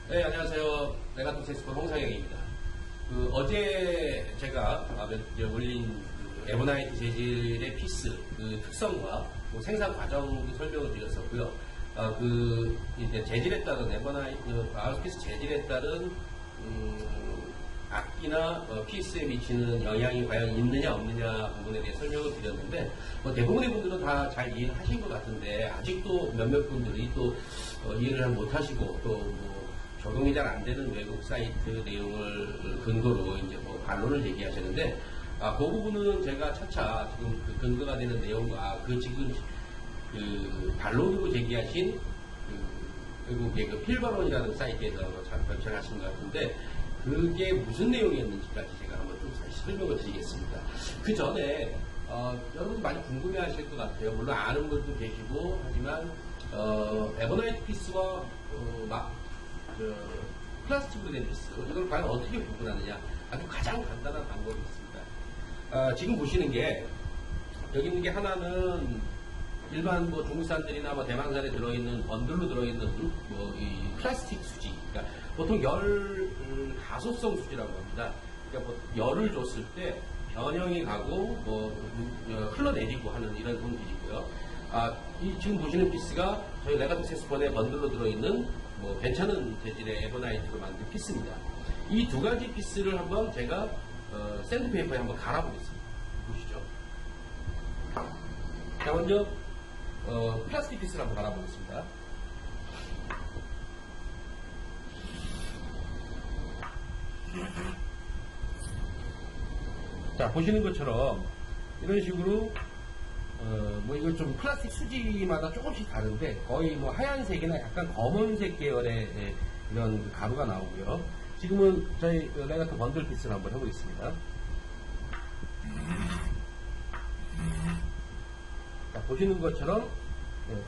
네, 안녕하세요. 레가토 섹스폰 홍상영입니다. 어제 제가 올린 에버나이트 재질의 피스 특성과 생산 과정도 설명을 드렸었고요. 이제 재질에 따른 에버나이트 마우스피스 재질에 따른 악기나 피스에 미치는 영향이 과연 있느냐 없느냐 부분에 대해 설명을 드렸는데 대부분의 분들은 다 잘 이해하신 것 같은데 아직도 몇몇 분들이 또 이해를 잘 못하시고 또 적용이 잘 안 되는 외국 사이트 내용을 근거로 이제 반론을 제기하시는데 그 부분은 제가 차차 지금 근거가 되는 내용과 지금 반론으로 제기하신 외국의 필바론이라는 사이트에서 잘 변천하신 것 같은데 그게 무슨 내용이었는지까지 제가 한번 좀 다시 설명을 드리겠습니다. 그 전에 여러분 많이 궁금해 하실 것 같아요. 물론 아는 분도 계시고 하지만 에버나이트 피스와 플라스틱으로 된 피스 이걸 과연 어떻게 구분하느냐 아주 가장 간단한 방법이 있습니다. 지금 보시는 게 여기 있는 게 하나는 일반 중국산들이나 대만산에 들어있는 번들로 들어있는 이 플라스틱 수지 그러니까 보통 열 가소성 수지라고 합니다. 그러니까 열을 줬을 때 변형이 가고 흘러내리고 하는 이런 형질이고요. 지금 보시는 피스가 저희 레가토 섹스폰의 번들로 들어있는 괜찮은 재질의 에버나이트로 만든 피스입니다. 이 두 가지 피스를 한번 제가 샌드페이퍼에 한번 갈아보겠습니다. 보시죠. 자, 먼저 플라스틱 피스를 한번 갈아보겠습니다. 자, 보시는 것처럼 이런 식으로 이건 좀 플라스틱 수지마다 조금씩 다른데 거의 하얀색이나 약간 검은색 계열의 이런 가루가 나오고요. 지금은 저희 레가토 번들 피스를 한번 해보겠습니다. 자, 보시는 것처럼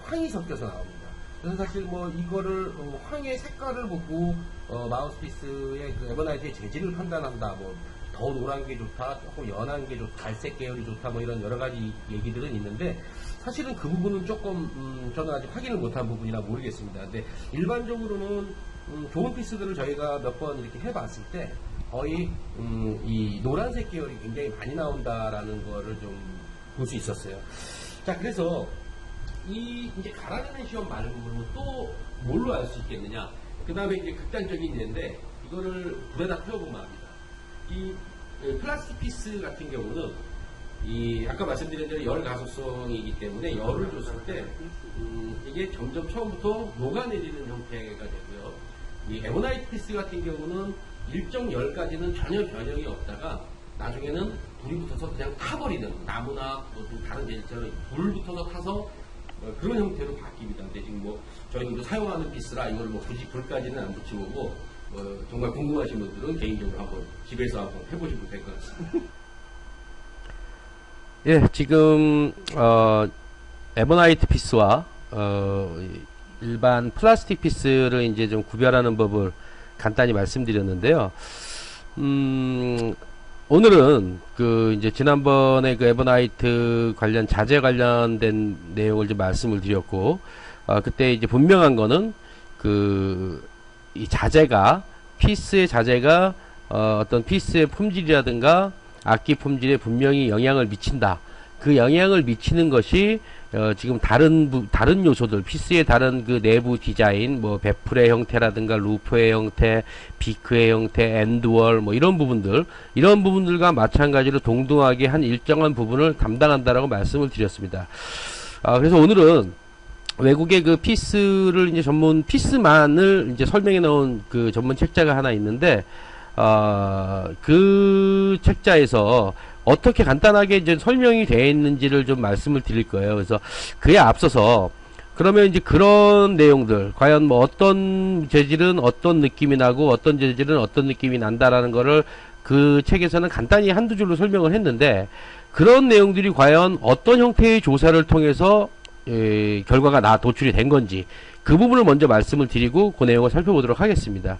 황이 섞여서 나옵니다. 그래서 사실 이거를 황의 색깔을 보고 마우스피스의 에버나이트의 재질을 판단한다. 더 노란 게 좋다, 조금 연한 게 좋다, 갈색 계열이 좋다, 이런 여러 가지 얘기들은 있는데, 사실은 그 부분은 조금, 저는 아직 확인을 못한 부분이라 모르겠습니다. 근데, 일반적으로는, 좋은 피스들을 저희가 몇 번 이렇게 해봤을 때, 거의, 이 노란색 계열이 굉장히 많이 나온다라는 거를 좀 볼 수 있었어요. 자, 그래서, 이제 갈아내는 시험 말고 그러면 또 뭘로 알 수 있겠느냐. 그 다음에 이제 극단적인 예인데, 이거를 불에다 태워보면 합니다. 이 플라스틱 피스 같은 경우는 아까 말씀드린 대로 열 가소성이기 때문에 열을 줬을 때 이게 점점 처음부터 녹아내리는 형태가 되고요. 이 에버나이트 피스 같은 경우는 일정 열까지는 전혀 변형이 없다가 나중에는 불이 붙어서 그냥 타버리는 나무나 좀 다른 재질처럼 불 붙어서 타서 그런 형태로 바뀝니다. 근데 지금 저희도 사용하는 피스라 이걸 굳이 불까지는 안 붙이고 정말 궁금하신 분들은 개인적으로 한번 집에서 한번 해보시면 될 것 같습니다. 예, 지금 에버나이트 피스와 일반 플라스틱 피스를 이제 좀 구별하는 법을 간단히 말씀드렸는데요. 오늘은 이제 지난번에 에버나이트 관련 자재 관련된 내용을 좀 말씀을 드렸고, 그때 이제 분명한 거는 이 자재가 피스의 자재가 어떤 피스의 품질이라든가 악기 품질에 분명히 영향을 미친다. 그 영향을 미치는 것이 지금 다른 요소들 피스의 다른 내부 디자인 베풀의 형태라든가 루프의 형태, 비크의 형태, 엔드월 이런 부분들과 마찬가지로 동등하게 한 일정한 부분을 담당한다라고 말씀을 드렸습니다. 그래서 오늘은 외국의 피스를 이제 전문 피스만을 이제 설명해 놓은 전문 책자가 하나 있는데, 그 책자에서 어떻게 간단하게 이제 설명이 되어 있는지를 좀 말씀을 드릴 거예요. 그래서 그에 앞서서 그러면 이제 그런 내용들, 과연 어떤 재질은 어떤 느낌이 나고 어떤 재질은 어떤 느낌이 난다라는 거를 그 책에서는 간단히 한두 줄로 설명을 했는데, 그런 내용들이 과연 어떤 형태의 조사를 통해서 결과가 도출이 된 건지 그 부분을 먼저 말씀을 드리고 그 내용을 살펴보도록 하겠습니다.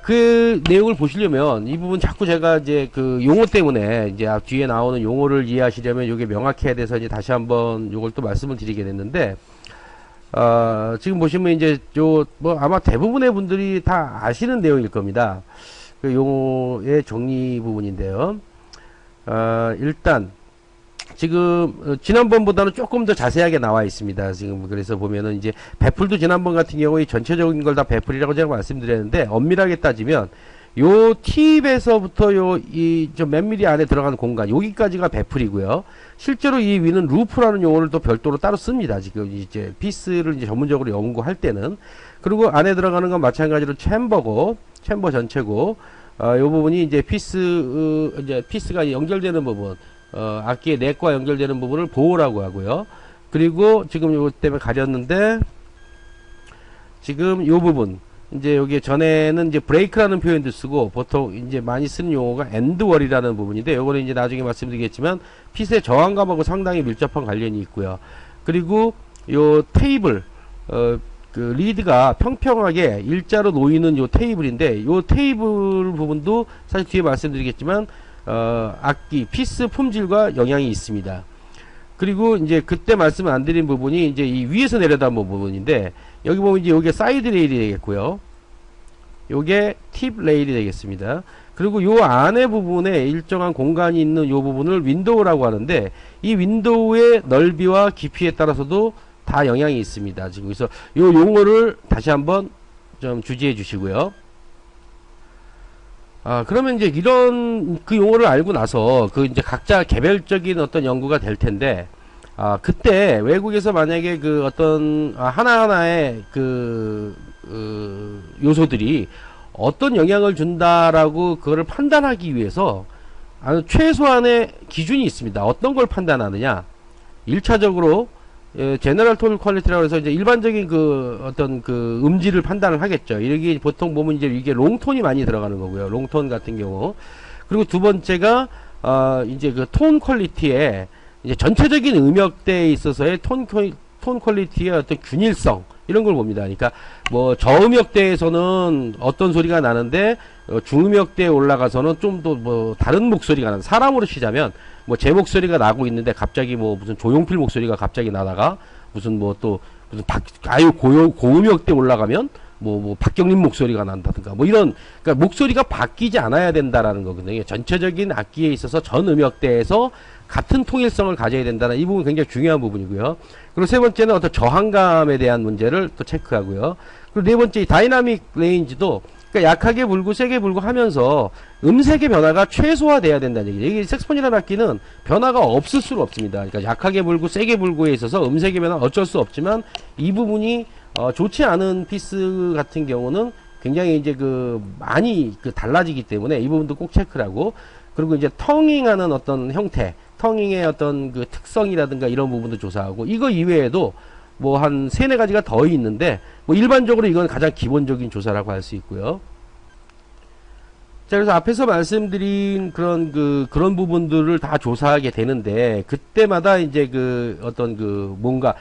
그 내용을 보시려면 이 부분 자꾸 제가 이제 용어 때문에 이제 뒤에 나오는 용어를 이해하시려면 이게 명확해야 돼서 이제 다시 한번 이걸 또 말씀을 드리게 됐는데, 지금 보시면 이제 요 뭐 아마 대부분의 분들이 다 아시는 내용일 겁니다. 그 용어의 정리 부분인데요. 일단 지금 지난번보다는 조금 더 자세하게 나와 있습니다. 지금 그래서 보면은 이제 배풀도 지난번 같은 경우에 전체적인 걸 다 배풀이라고 제가 말씀드렸는데, 엄밀하게 따지면 요 팁에서부터 요 이 좀 몇 미리 안에 들어가는 공간 여기까지가 배풀이고요. 실제로 이 위는 루프라는 용어를 또 별도로 따로 씁니다. 지금 이제 피스를 이제 전문적으로 연구할 때는. 그리고 안에 들어가는 건 마찬가지로 챔버 전체고, 요 부분이 이제 이제 피스가 연결되는 부분, 악기의 넥과 연결되는 부분을 보호라고 하고요. 그리고 지금 요거 때문에 가렸는데, 지금 요 부분, 이제 여기 전에는 이제 브레이크라는 표현도 쓰고, 보통 이제 많이 쓰는 용어가 엔드월이라는 부분인데, 요거는 이제 나중에 말씀드리겠지만, 핏의 저항감하고 상당히 밀접한 관련이 있고요. 그리고 요 테이블, 그 리드가 평평하게 일자로 놓이는 요 테이블인데, 요 테이블 부분도 사실 뒤에 말씀드리겠지만, 악기, 피스 품질과 영향이 있습니다. 그리고 이제 그때 말씀 안 드린 부분이 이제 이 위에서 내려다본 부분인데, 여기 보면 이제 요게 사이드 레일이 되겠고요. 요게 팁 레일이 되겠습니다. 그리고 요 안에 부분에 일정한 공간이 있는 요 부분을 윈도우라고 하는데, 이 윈도우의 넓이와 깊이에 따라서도 다 영향이 있습니다. 지금 그래서 요 용어를 다시 한번 좀 주지해 주시고요. 그러면 이제 이런 그 용어를 알고 나서 그 이제 각자 개별적인 어떤 연구가 될 텐데, 그때 외국에서 만약에 그 어떤 하나하나의 요소들이 어떤 영향을 준다라고 그거를 판단하기 위해서 아주 최소한의 기준이 있습니다. 어떤 걸 판단하느냐? 1차적으로 제너럴 톤 퀄리티라고 해서 이제 일반적인 그 어떤 그 음질을 판단을 하겠죠. 이게 보통 보면 이제 이게 롱톤이 많이 들어가는 거고요. 롱톤 같은 경우. 그리고 두 번째가 이제 그 톤 퀄리티에 이제 전체적인 음역대에 있어서의 톤 퀄리티의 어떤 균일성, 이런 걸 봅니다. 그러니까 뭐 저음역대에서는 어떤 소리가 나는데 중음역대에 올라가서는 좀 더 뭐 다른 목소리가 나는, 사람으로 치자면 뭐 제 목소리가 나고 있는데 갑자기 뭐 무슨 조용필 목소리가 갑자기 나다가 무슨 뭐 또 무슨 아유 고음역대 올라가면 뭐 박경림 목소리가 난다든가 뭐 이런, 그러니까 목소리가 바뀌지 않아야 된다라는 거거든요. 전체적인 악기에 있어서 전 음역대에서 같은 통일성을 가져야 된다는 이 부분 굉장히 중요한 부분이고요. 그리고 세 번째는 어떤 저항감에 대한 문제를 또 체크하고요. 그리고 네 번째 이 다이나믹 레인지도, 그러니까 약하게 불고 세게 불고 하면서 음색의 변화가 최소화돼야 된다는 얘기죠. 이게 색스폰이라는 악기는 변화가 없을 수가 없습니다. 그러니까 약하게 불고 세게 불고에 있어서 음색의 변화는 어쩔 수 없지만, 이 부분이 좋지 않은 피스 같은 경우는 굉장히 이제 많이 달라지기 때문에 이 부분도 꼭 체크를 하고, 그리고 이제 텅잉하는 어떤 형태, 텅잉의 어떤 그 특성이라든가 이런 부분도 조사하고, 이거 이외에도 뭐 한 세네 가지가 더 있는데, 뭐 일반적으로 이건 가장 기본적인 조사라고 할 수 있고요. 자, 그래서 앞에서 말씀드린 그런 부분들을 다 조사하게 되는데, 그때마다 이제 뭔가,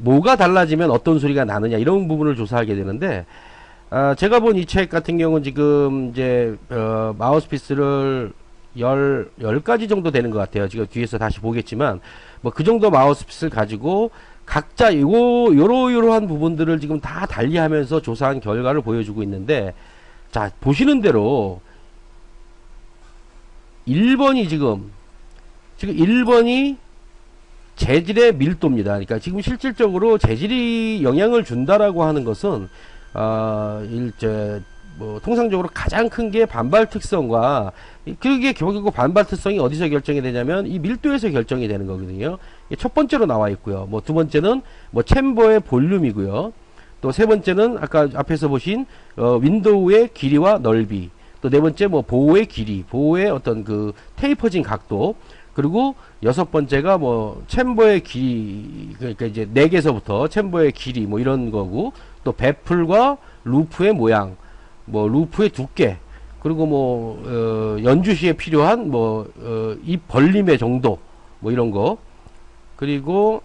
뭐가 달라지면 어떤 소리가 나느냐, 이런 부분을 조사하게 되는데, 제가 본 이 책 같은 경우는 지금 이제, 마우스피스를 10가지 정도 되는 것 같아요. 지금 뒤에서 다시 보겠지만, 뭐 그 정도 마우스피스를 가지고 각자 요러한 부분들을 지금 다 달리하면서 조사한 결과를 보여주고 있는데, 자, 보시는 대로 1번이 지금 1번이 재질의 밀도입니다. 그러니까 지금 실질적으로 재질이 영향을 준다라고 하는 것은 뭐 통상적으로 가장 큰 게 반발 특성과, 그게 결국 반발 특성이 어디서 결정이 되냐면 이 밀도에서 결정이 되는 거거든요. 첫 번째로 나와 있고요. 뭐 두 번째는 뭐 챔버의 볼륨이고요. 또 세 번째는 아까 앞에서 보신 윈도우의 길이와 넓이. 또 네 번째 뭐 보호의 길이, 보호의 어떤 테이퍼진 각도. 그리고 여섯 번째가 뭐 챔버의 길이, 그러니까 이제 넥에서부터 챔버의 길이 뭐 이런 거고, 또 배풀과 루프의 모양, 뭐 루프의 두께, 그리고 뭐 연주 시에 필요한 뭐 입 벌림의 정도, 뭐 이런 거. 그리고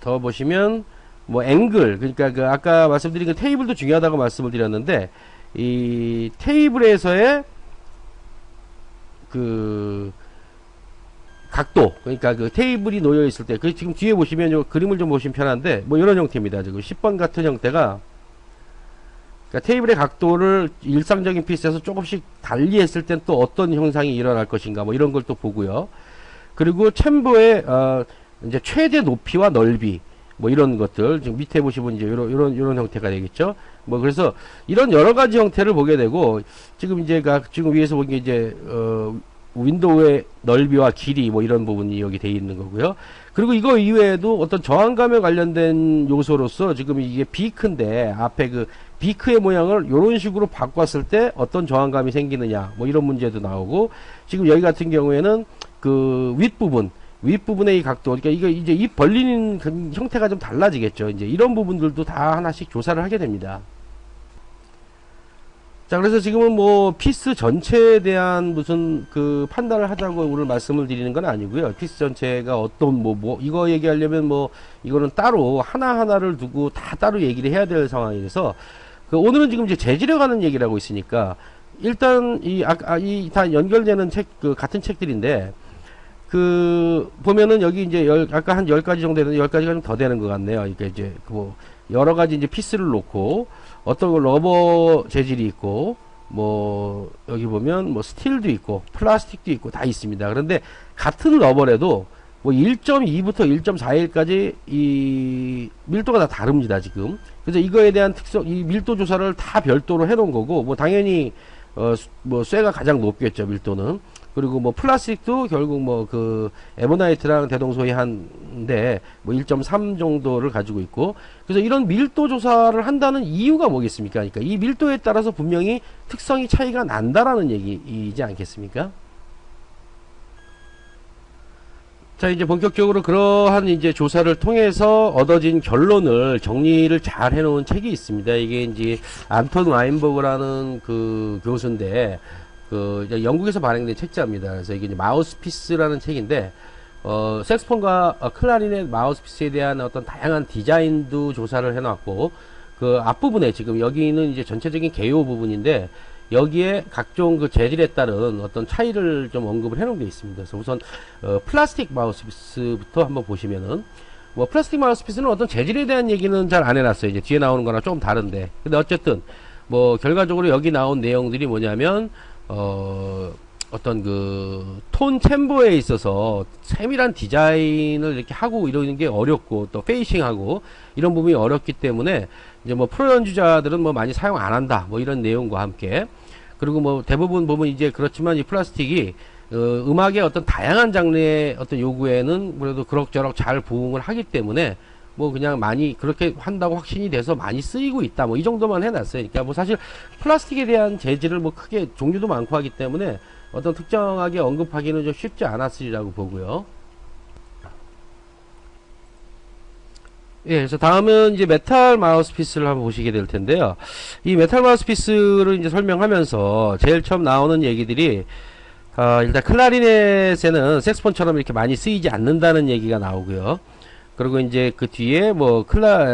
더 보시면 뭐 앵글, 그러니까 아까 말씀드린 그 테이블도 중요하다고 말씀을 드렸는데, 이 테이블에서의 각도, 그러니까 그 테이블이 놓여 있을 때, 그 지금 뒤에 보시면 요 그림을 좀 보시면 편한데, 뭐 이런 형태입니다. 지금 10번 같은 형태가, 그러니까 테이블의 각도를 일상적인 피스에서 조금씩 달리 했을 땐 또 어떤 현상이 일어날 것인가, 뭐 이런 걸 또 보고요. 그리고 챔버의, 이제 최대 높이와 넓이, 뭐 이런 것들, 지금 밑에 보시면 이제 요런 형태가 되겠죠. 뭐 그래서 이런 여러 가지 형태를 보게 되고, 지금 이제 지금 위에서 본 게 이제, 윈도우의 넓이와 길이 뭐 이런 부분이 여기 돼 있는 거고요. 그리고 이거 이외에도 어떤 저항감에 관련된 요소로서 지금 이게 비크인데 앞에 그 비크의 모양을 이런 식으로 바꿨을 때 어떤 저항감이 생기느냐 뭐 이런 문제도 나오고, 지금 여기 같은 경우에는 그 윗부분의 이 각도, 그러니까 이거 이제 입 벌리는 그 형태가 좀 달라지겠죠. 이제 이런 부분들도 다 하나씩 조사를 하게 됩니다. 자, 그래서 지금은 뭐 피스 전체에 대한 무슨 그 판단을 하자고 오늘 말씀을 드리는 건 아니고요. 피스 전체가 어떤 이거 얘기하려면 뭐 이거는 따로 하나하나를 두고 다 따로 얘기를 해야 될 상황이라서, 그 오늘은 지금 이제 재질에 관한 얘기를 하고 있으니까 일단 이 다 연결되는 책, 그 같은 책들인데, 그 보면은 여기 이제 아까 한 10가지 정도 되는데 10가지가 좀 더 되는 것 같네요. 그러니까 이제 뭐 여러 가지 이제 피스를 놓고 어떤 러버 재질이 있고, 뭐 여기 보면 뭐 스틸도 있고 플라스틱도 있고 다 있습니다. 그런데 같은 러버라도 뭐 1.2부터 1.41까지 이 밀도가 다 다릅니다, 지금. 그래서 이거에 대한 특성, 이 밀도 조사를 다 별도로 해 놓은 거고, 뭐 당연히 뭐 쇠가 가장 높겠죠, 밀도는. 그리고 뭐 플라스틱도 결국 뭐 그 에버나이트랑 대동소이한데 뭐 1.3 정도를 가지고 있고, 그래서 이런 밀도 조사를 한다는 이유가 뭐겠습니까? 그러니까 이 밀도에 따라서 분명히 특성이 차이가 난다라는 얘기이지 않겠습니까? 자, 이제 본격적으로 그러한 이제 조사를 통해서 얻어진 결론을 정리를 잘 해놓은 책이 있습니다. 이게 이제 안톤 와인버그라는 그 교수인데, 그 영국에서 발행된 책자입니다. 그래서 이게 이제 마우스피스라는 책인데, 색스폰과 클라리넷 마우스피스에 대한 어떤 다양한 디자인도 조사를 해놨고, 그 앞부분에 지금 여기는 이제 전체적인 개요 부분인데, 여기에 각종 그 재질에 따른 어떤 차이를 좀 언급을 해놓은 게 있습니다. 그래서 우선 플라스틱 마우스피스부터 한번 보시면은, 뭐 플라스틱 마우스피스는 어떤 재질에 대한 얘기는 잘 안 해놨어요. 이제 뒤에 나오는 거랑 조금 다른데, 근데 어쨌든 뭐 결과적으로 여기 나온 내용들이 뭐냐면, 어떤 그 톤 챔버에 있어서 세밀한 디자인을 이렇게 하고 이러는 게 어렵고, 또 페이싱하고 이런 부분이 어렵기 때문에 이제 뭐 프로 연주자들은 뭐 많이 사용 안 한다, 뭐 이런 내용과 함께, 그리고 뭐 대부분 보면 이제 그렇지만 이 플라스틱이 음악의 어떤 다양한 장르의 어떤 요구에는 그래도 그럭저럭 잘 부응을 하기 때문에 뭐 그냥 많이 그렇게 한다고 확신이 돼서 많이 쓰이고 있다, 뭐 이 정도만 해놨어요. 그러니까 뭐 사실 플라스틱에 대한 재질을 뭐 크게 종류도 많고 하기 때문에 어떤 특정하게 언급하기는 좀 쉽지 않았으리라고 보고요. 예, 그래서 다음은 이제 메탈 마우스피스를 한번 보시게 될 텐데요. 이 메탈 마우스피스를 이제 설명하면서 제일 처음 나오는 얘기들이, 일단 클라리넷에는 색스폰처럼 이렇게 많이 쓰이지 않는다는 얘기가 나오고요. 그리고 이제 그 뒤에 뭐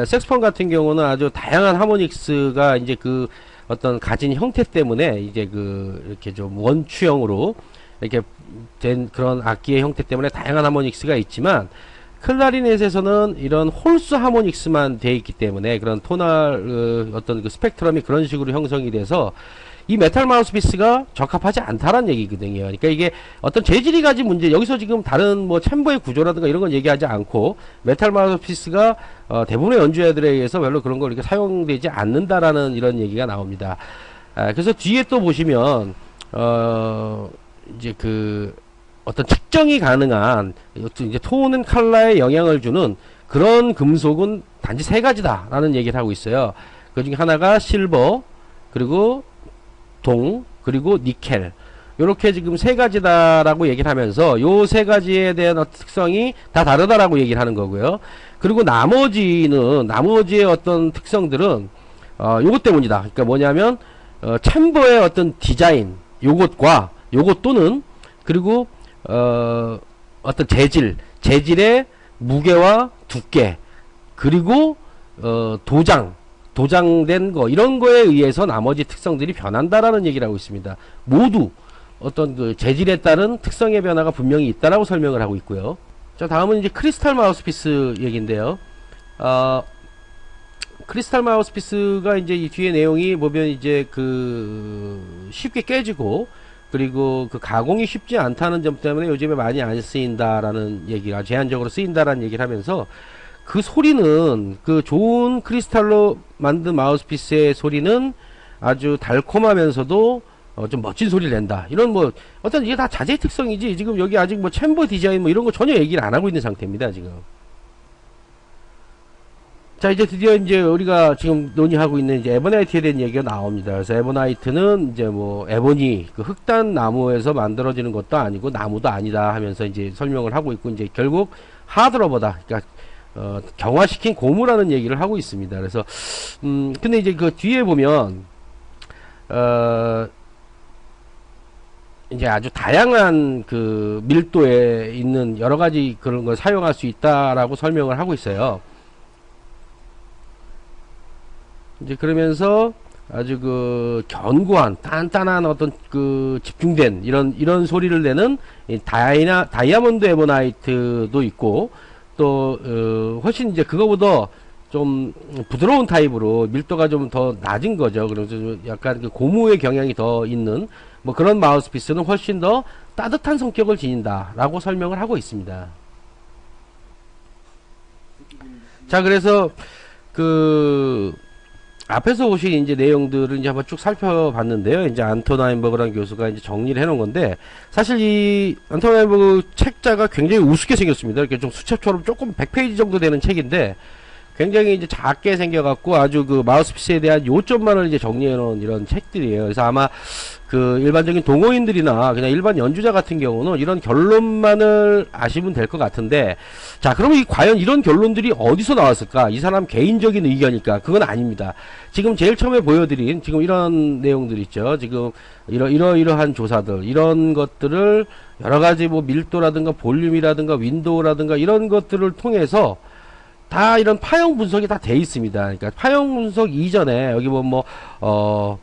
색스폰 같은 경우는 아주 다양한 하모닉스가 이제 그 어떤 가진 형태 때문에 이제 그 이렇게 좀 원추형으로 이렇게 된 그런 악기의 형태 때문에 다양한 하모닉스가 있지만, 클라리넷에서는 이런 홀수 하모닉스만 돼 있기 때문에 그런 토날 어떤 그 스펙트럼이 그런 식으로 형성이 돼서 이 메탈 마우스피스가 적합하지 않다라는 얘기거든요. 그러니까 이게 어떤 재질이 가진 문제, 여기서 지금 다른 뭐 챔버의 구조라든가 이런 건 얘기하지 않고, 메탈 마우스피스가 대부분의 연주자들에 의해서 별로 그런 걸 이렇게 사용되지 않는다라는 이런 얘기가 나옵니다. 그래서 뒤에 또 보시면 이제 그 어떤 측정이 가능한 이제 톤은 컬러에 영향을 주는 그런 금속은 단지 3가지다라는 얘기를 하고 있어요. 그 중에 하나가 실버, 그리고 동, 그리고 니켈. 요렇게 지금 3가지다라고 얘기를 하면서 요 3가지에 대한 특성이 다 다르다라고 얘기를 하는 거고요. 그리고 나머지의 어떤 특성들은 요것 때문이다. 그러니까 뭐냐면 챔버의 어떤 디자인, 요것과 요것 또는, 그리고 어떤 재질의 무게와 두께, 그리고 도장된 거, 이런 거에 의해서 나머지 특성들이 변한다라는 얘기를 하고 있습니다. 모두 어떤 그 재질에 따른 특성의 변화가 분명히 있다라고 설명을 하고 있고요. 자, 다음은 이제 크리스탈 마우스피스 얘기인데요. 크리스탈 마우스피스가 이제 이 뒤에 내용이 보면 이제 그 쉽게 깨지고, 그리고 그 가공이 쉽지 않다는 점 때문에 요즘에 많이 안 쓰인다라는 얘기가, 제한적으로 쓰인다라는 얘기를 하면서, 그 소리는, 그 좋은 크리스탈로 만든 마우스피스의 소리는 아주 달콤하면서도 좀 멋진 소리를 낸다. 이런 뭐 어떤 이게 다 자재 특성이지, 지금 여기 아직 뭐 챔버 디자인 뭐 이런 거 전혀 얘기를 안 하고 있는 상태입니다, 지금. 자, 이제 드디어 이제 우리가 지금 논의하고 있는 이제 에버나이트에 대한 얘기가 나옵니다. 그래서 에버나이트는 이제 뭐 에보니, 그 흑단 나무에서 만들어지는 것도 아니고 나무도 아니다 하면서 이제 설명을 하고 있고, 이제 결국 하드러버다. 그러니까 경화시킨 고무라는 얘기를 하고 있습니다. 그래서 근데 이제 그 뒤에 보면 이제 아주 다양한 그 밀도에 있는 여러 가지 그런 걸 사용할 수 있다라고 설명을 하고 있어요. 이제 그러면서 아주 그 견고한 단단한 어떤 그 집중된 이런 소리를 내는 이 다이아몬드 에버나이트도 있고, 또 훨씬 이제 그거보다 좀 부드러운 타입으로 밀도가 좀 더 낮은 거죠. 그래서 좀 약간 그 고무의 경향이 더 있는 뭐 그런 마우스피스는 훨씬 더 따뜻한 성격을 지닌다라고 설명을 하고 있습니다. 자, 그래서 그 앞에서 보신 이제 내용들을 이제 한번 쭉 살펴봤는데요. 이제 안톤 와인버그라는 교수가 이제 정리를 해놓은 건데, 사실 이 안톤 와인버그 책자가 굉장히 우습게 생겼습니다. 이렇게 좀 수첩처럼 조금 100페이지 정도 되는 책인데, 굉장히 이제 작게 생겨갖고 아주 그 마우스피스에 대한 요점만을 이제 정리해놓은 이런 책들이에요. 그래서 아마 그 일반적인 동호인들이나 그냥 일반 연주자 같은 경우는 이런 결론만을 아시면 될 것 같은데, 자, 그러면 과연 이런 결론들이 어디서 나왔을까? 이 사람 개인적인 의견일까? 그건 아닙니다. 지금 제일 처음에 보여드린 지금 이런 내용들 있죠. 지금 이러한 조사들, 이런 것들을 여러 가지 뭐 밀도라든가 볼륨이라든가 윈도우라든가 이런 것들을 통해서 다 이런 파형 분석이 다 돼 있습니다. 그러니까 파형 분석 이전에 여기 보면 뭐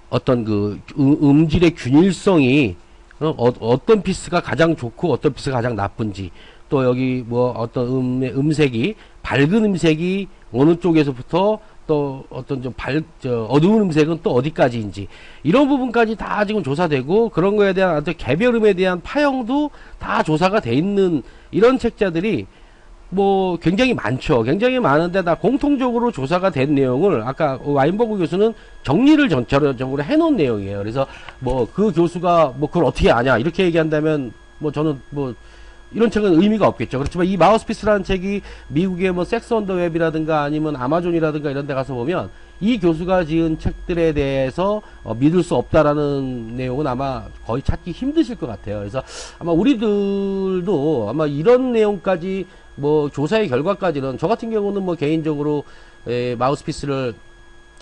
어떤 그 음질의 균일성이 어떤 피스가 가장 좋고 어떤 피스가 가장 나쁜지, 또 여기 뭐 어떤 음색이 밝은 음색이 어느 쪽에서부터 또 어떤 좀 어두운 음색은 또 어디까지인지, 이런 부분까지 다 지금 조사되고, 그런 거에 대한 어떤 개별음에 대한 파형도 다 조사가 돼 있는 이런 책자들이 뭐 굉장히 많죠. 굉장히 많은데 다 공통적으로 조사가 된 내용을 아까 와인버그 교수는 정리를 전체적으로 해놓은 내용이에요. 그래서 뭐 그 교수가 뭐 그걸 어떻게 아냐 이렇게 얘기한다면 뭐 저는 뭐 이런 책은 의미가 없겠죠. 그렇지만 이 마우스피스라는 책이 미국의 뭐 섹스 언 더 웹이라든가 아니면 아마존이라든가 이런 데 가서 보면 이 교수가 지은 책들에 대해서 믿을 수 없다라는 내용은 아마 거의 찾기 힘드실 것 같아요. 그래서 아마 우리들도 아마 이런 내용까지 뭐 조사의 결과까지는, 저 같은 경우는 뭐 개인적으로 마우스피스를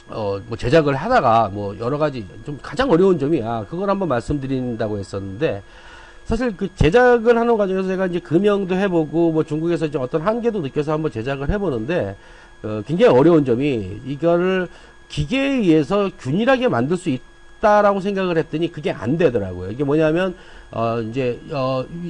뭐 제작을 하다가 뭐 여러 가지 좀 가장 어려운 점이 그걸 한번 말씀드린다고 했었는데, 사실 그 제작을 하는 과정에서 제가 이제 금형도 해보고 뭐 중국에서 이제 어떤 한계도 느껴서 한번 제작을 해보는데, 굉장히 어려운 점이 이거를 기계에 의해서 균일하게 만들 수 있다라고 생각을 했더니 그게 안 되더라고요. 이게 뭐냐면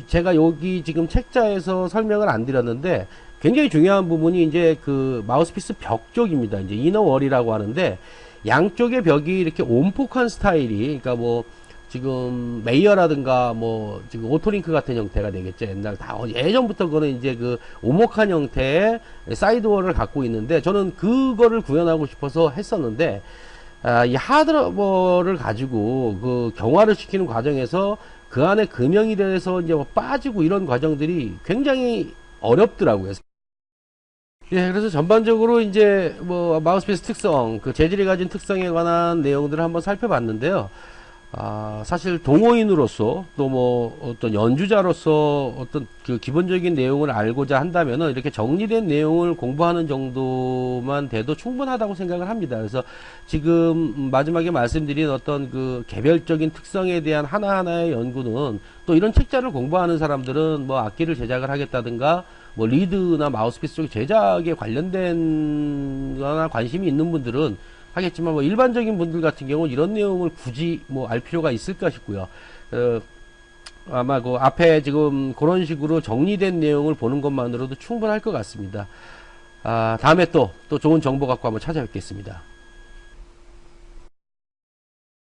제가 여기 지금 책자에서 설명을 안 드렸는데, 굉장히 중요한 부분이 이제 그 마우스피스 벽 쪽입니다. 이제 이너월이라고 하는데, 양쪽의 벽이 이렇게 온폭한 스타일이, 그러니까 뭐 지금 메이어라든가 뭐 지금 오토링크 같은 형태가 되겠죠. 옛날 다 예전부터 그거는 이제 그 오목한 형태의 사이드월을 갖고 있는데, 저는 그거를 구현하고 싶어서 했었는데, 이 하드러버를 가지고 그 경화를 시키는 과정에서 그 안에 금형이 돼서 이제 뭐 빠지고 이런 과정들이 굉장히 어렵더라고요. 예, 그래서 전반적으로 이제 뭐 마우스피스 특성, 그 재질이 가진 특성에 관한 내용들을 한번 살펴봤는데요. 사실 동호인으로서 또 뭐 어떤 연주자로서 어떤 그 기본적인 내용을 알고자 한다면은 이렇게 정리된 내용을 공부하는 정도만 돼도 충분하다고 생각을 합니다. 그래서 지금 마지막에 말씀드린 어떤 그 개별적인 특성에 대한 하나하나의 연구는, 또 이런 책자를 공부하는 사람들은 뭐 악기를 제작을 하겠다든가 뭐 리드나 마우스피스 쪽 제작에 관련된 거나 관심이 있는 분들은 하겠지만 뭐 일반적인 분들 같은 경우는 이런 내용을 굳이 뭐 알 필요가 있을까 싶고요. 아마 그 앞에 지금 그런 식으로 정리된 내용을 보는 것만으로도 충분할 것 같습니다. 다음에 또 좋은 정보 갖고 한번 찾아뵙겠습니다.